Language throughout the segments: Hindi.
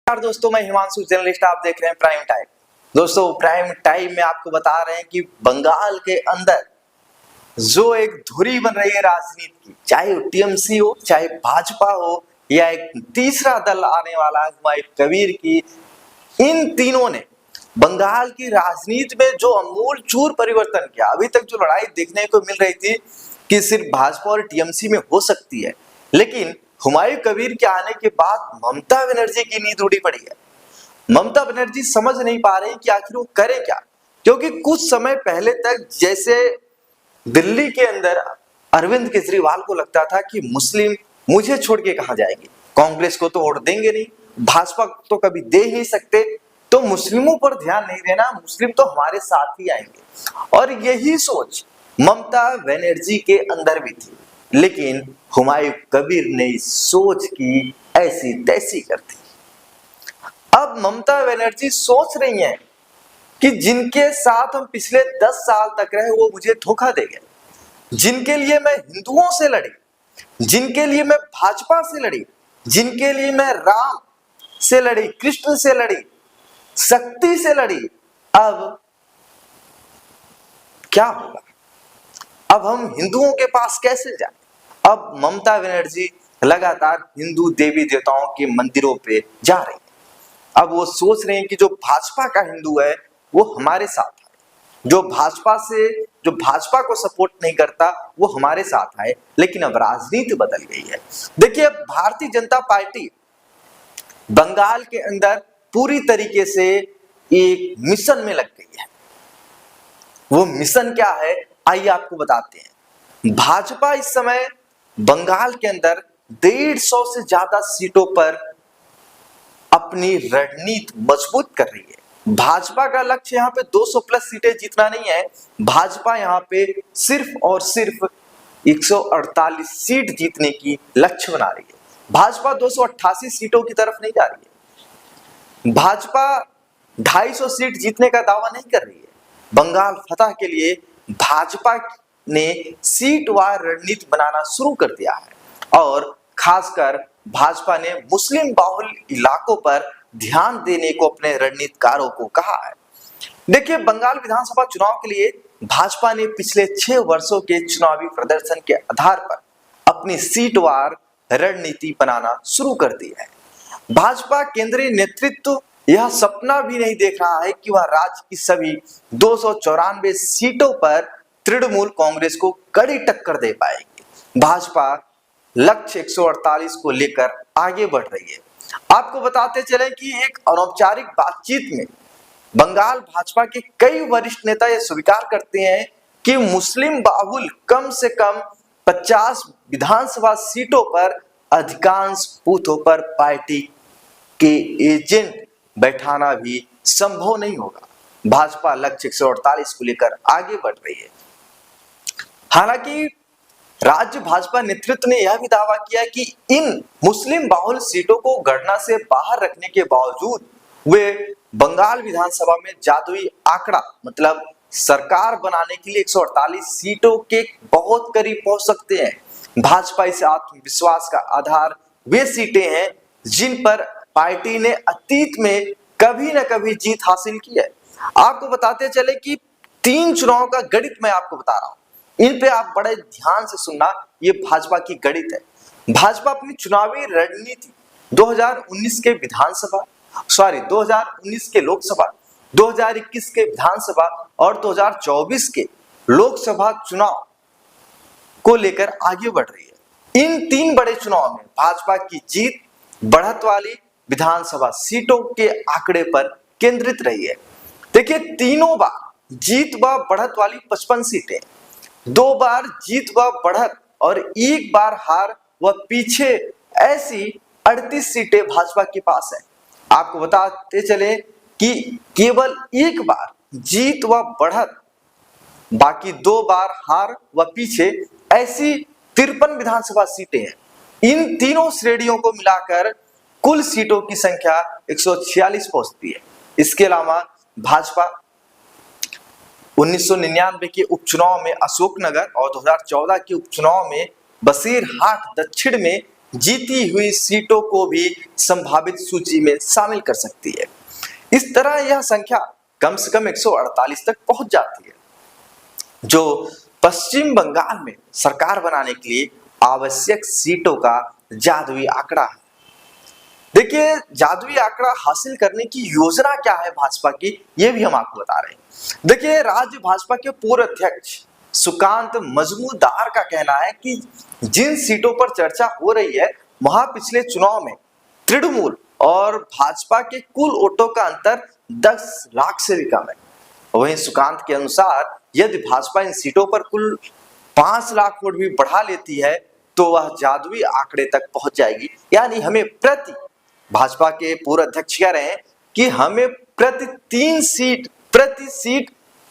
नमस्कार दोस्तों, मैं हिमांशु जर्नलिस्ट। आप देख रहे हैं प्राइम टाइम। दोस्तों, प्राइम टाइम में आपको बता रहे हैं कि बंगाल के अंदर जो एक धुरी बन रही है राजनीति की, चाहे वो टीएमसी हो, चाहे भाजपा हो, या एक तीसरा दल आने वाला है हुमायूं कबीर की, इन तीनों ने बंगाल की राजनीति में जो अमूल चूर परिवर्तन किया। अभी तक जो लड़ाई देखने को मिल रही थी कि सिर्फ भाजपा और टीएमसी में हो सकती है, लेकिन हुमायूं कबीर के आने के बाद ममता बनर्जी की नींद उड़ी पड़ी है। ममता बनर्जी समझ नहीं पा रही कि आखिर वो करे क्या, क्योंकि कुछ समय पहले तक जैसे दिल्ली के अंदर अरविंद केजरीवाल को लगता था कि मुस्लिम मुझे छोड़ के कहां जाएंगे, कांग्रेस को तो वोट देंगे नहीं, भाजपा तो कभी दे ही नहीं सकते, तो मुस्लिमों पर ध्यान नहीं देना, मुस्लिम तो हमारे साथ ही आएंगे। और यही सोच ममता बनर्जी के अंदर भी थी, लेकिन हुमायूं कबीर ने इस सोच की ऐसी तैसी कर दी। अब ममता बनर्जी सोच रही हैं कि जिनके साथ हम पिछले 10 साल तक रहे वो मुझे धोखा दे गए, जिनके लिए मैं हिंदुओं से लड़ी, जिनके लिए मैं भाजपा से लड़ी, जिनके लिए मैं राम से लड़ी, कृष्ण से लड़ी, शक्ति से लड़ी, अब क्या होगा? अब हम हिंदुओं के पास कैसे जाएं? अब ममता बनर्जी लगातार हिंदू देवी देवताओं के मंदिरों पे जा रही है। अब वो सोच रहे हैं कि जो भाजपा का हिंदू है वो हमारे साथ है, जो भाजपा को सपोर्ट नहीं करता वो हमारे साथ है। लेकिन अब राजनीति बदल गई है। देखिए, अब भारतीय जनता पार्टी बंगाल के अंदर पूरी तरीके से एक मिशन में लग गई है। वो मिशन क्या है, आइए आपको बताते हैं। भाजपा इस समय बंगाल के अंदर 150 से ज्यादा सीटों पर अपनी रणनीति मजबूत कर रही है। भाजपा का लक्ष्य यहाँ पे 200 प्लस सीटें जीतना नहीं है। भाजपा यहाँ पे सिर्फ और सिर्फ 148 सीट जीतने की लक्ष्य बना रही है। भाजपा 288 सीटों की तरफ नहीं जा रही है। भाजपा 250 सीट जीतने का दावा नहीं कर रही है। बंगाल फतह के लिए भाजपा ने सीटवार रणनीति बनाना शुरू कर दिया है, और खासकर भाजपा ने मुस्लिम बाहुल इलाकों पर ध्यान देने को अपने रणनीतिकारों को कहा है। देखिए, बंगाल विधानसभा चुनाव के लिए भाजपा ने पिछले 6 वर्षों के चुनावी प्रदर्शन के आधार पर अपनी सीटवार रणनीति बनाना शुरू कर दी है। भाजपा केंद्रीय नेतृत्व यह सपना भी नहीं देख रहा है कि वह राज्य की सभी 294 सीटों पर तृणमूल कांग्रेस को कड़ी टक्कर दे पाएगी। भाजपा लक्ष्य 148 को लेकर आगे बढ़ रही है। आपको बताते चले कि एक अनौपचारिक बातचीत में बंगाल भाजपा के कई वरिष्ठ नेता यह स्वीकार करते हैं कि मुस्लिम बाहुल कम से कम 50 विधानसभा सीटों पर अधिकांश बूथों पर पार्टी के एजेंट बैठाना भी संभव नहीं होगा। भाजपा लक्ष्य 148 को लेकर आगे बढ़ रही है। हालांकि राज्य भाजपा नेतृत्व ने यह भी दावा किया कि इन मुस्लिम बाहुल सीटों को गणना से बाहर रखने के बावजूद वे बंगाल विधानसभा में जादुई आंकड़ा, मतलब सरकार बनाने के लिए 148 सीटों के बहुत करीब पहुंच सकते हैं। भाजपा इस आत्मविश्वास का आधार वे सीटें हैं जिन पर पार्टी ने अतीत में कभी न कभी जीत हासिल की है। आपको बताते चले कि 3 चुनाव का गणित मैं आपको बता रहा हूं, इन पे आप बड़े ध्यान से सुनना। ये भाजपा की गणित है। भाजपा अपनी चुनावी रणनीति 2019 के 2019 के लोकसभा, 2021 के विधानसभा और 2024 के लोकसभा चुनाव को लेकर आगे बढ़ रही है। इन 3 बड़े चुनाव में भाजपा की जीत बढ़त वाली विधानसभा सीटों के आंकड़े पर केंद्रित रही है। देखिए, तीनों बार जीत व बढ़त वाली 55 सीटें, 2 बार जीत व बढ़त और 1 बार हार व पीछे, ऐसी 38 सीटें भाजपा के पास है। आपको बताते चले कि केवल 1 बार जीत व बढ़त, बाकी 2 बार हार व पीछे, ऐसी 53 विधानसभा सीटें हैं। इन तीनों श्रेणियों को मिलाकर कुल सीटों की संख्या 146 पहुंचती है। इसके अलावा भाजपा 1999 के उपचुनाव में अशोकनगर और 2014 के उपचुनाव में बसीरहाट दक्षिण में जीती हुई सीटों को भी संभावित सूची में शामिल कर सकती है। इस तरह यह संख्या कम से कम 148 तक पहुंच जाती है, जो पश्चिम बंगाल में सरकार बनाने के लिए आवश्यक सीटों का जादुई आंकड़ा है। देखिए, जादुई आंकड़ा हासिल करने की योजना क्या है भाजपा की, ये भी हम आपको बता रहे हैं। देखिए, राज्य भाजपा के पूर्व अध्यक्ष सुकांत मजमूदार का कहना है कि जिन सीटों पर चर्चा हो रही है वहां पिछले चुनाव में तृणमूल और भाजपा के कुल वोटों का अंतर 10 लाख से भी कम है। वहीं सुकांत के अनुसार यदि भाजपा इन सीटों पर कुल 5 लाख वोट भी बढ़ा लेती है तो वह जादुई आंकड़े तक पहुंच जाएगी। यानी हमें भाजपा के पूर्व अध्यक्ष कह रहे हैं कि हमें प्रति सीट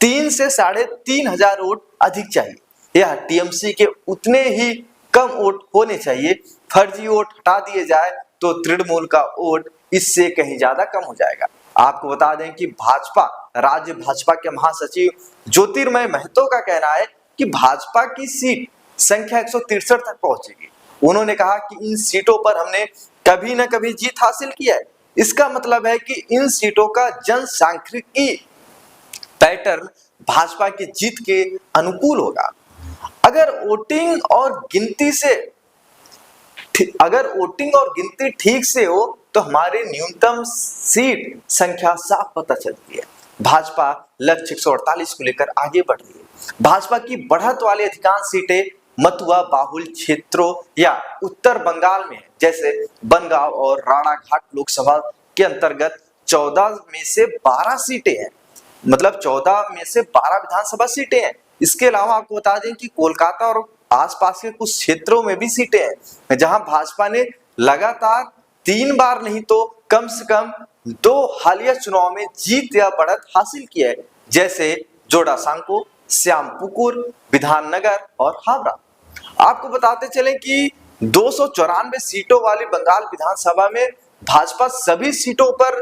3 से 3,500 वोट अधिक चाहिए। यह टीएमसी के उतने ही कम वोट होने चाहिए। फर्जी वोट हटा दिए जाए तो तृणमूल का वोट इससे कहीं ज्यादा कम हो जाएगा। आपको बता दें कि राज्य भाजपा के महासचिव ज्योतिर्मय महतो का कहना है कि भाजपा की सीट संख्या 163 तक पहुंचेगी। उन्होंने कहा कि इन सीटों पर हमने कभी न कभी जीत हासिल की है। इसका मतलब है कि इन सीटों का जनसांख्यिकी पैटर्न भाजपा की जीत के अनुकूल होगा। अगर वोटिंग और गिनती ठीक से हो तो हमारे न्यूनतम सीट संख्या साफ पता चलती है। भाजपा लक्ष्य 148 को लेकर आगे बढ़ रही है। भाजपा की बढ़त वाली अधिकांश सीटें मतुआ बाहुल क्षेत्रों या उत्तर बंगाल में है, जैसे बनगांव और राणाघाट लोकसभा के अंतर्गत 14 में से 12 सीटें हैं। मतलब 14 में से 12 विधानसभा सीटें हैं। इसके अलावा आपको बता दें कि कोलकाता और आसपास के कुछ क्षेत्रों में भी सीटें हैं जहां भाजपा ने लगातार 3 बार नहीं तो कम से कम 2 हालिया चुनाव में जीत या बढ़त हासिल की है, जैसे जोड़ासांको, श्यामपुकुर, विधाननगर और हावड़ा। आपको बताते चलें कि 294 सीटों वाली बंगाल विधानसभा में भाजपा सभी सीटों पर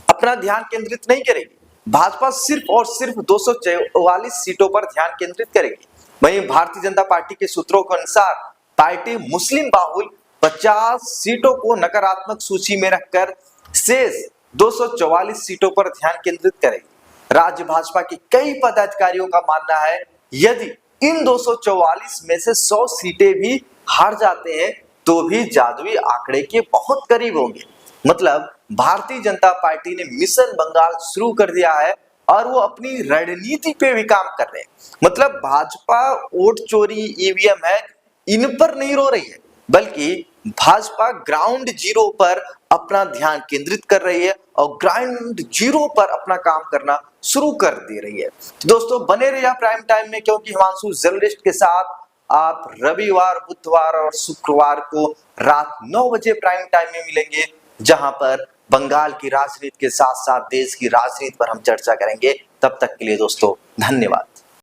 अपना ध्यान केंद्रित नहीं करेगी। भाजपा सिर्फ और सिर्फ 244 सीटों पर ध्यान केंद्रित करेगी। वहीं भारतीय जनता पार्टी के सूत्रों के अनुसार पार्टी मुस्लिम बाहुल 50 सीटों को नकारात्मक सूची में रखकर शेष 244 सीटों पर ध्यान केंद्रित करेगी। राज्य भाजपा के कई पदाधिकारियों का मानना है यदि इन 244 में से 100 सीटें भी हार जाते हैं तो भी जादुई आंकड़े के बहुत करीब होंगे। मतलब भारतीय जनता पार्टी ने मिशन बंगाल शुरू कर दिया है और वो अपनी रणनीति पे भी काम कर रहे हैं। मतलब भाजपा वोट चोरी, ईवीएम है, इन पर नहीं रो रही है, बल्कि भाजपा ग्राउंड जीरो पर अपना ध्यान केंद्रित कर रही है और ग्राउंड जीरो पर अपना काम करना शुरू कर दे रही है। तो दोस्तों बने रहिए प्राइम टाइम में, क्योंकि हिमांशु जर्नलिस्ट के साथ आप रविवार, बुधवार और शुक्रवार को रात 9 बजे प्राइम टाइम में मिलेंगे, जहां पर बंगाल की राजनीति के साथ साथ देश की राजनीति पर हम चर्चा करेंगे। तब तक के लिए दोस्तों धन्यवाद।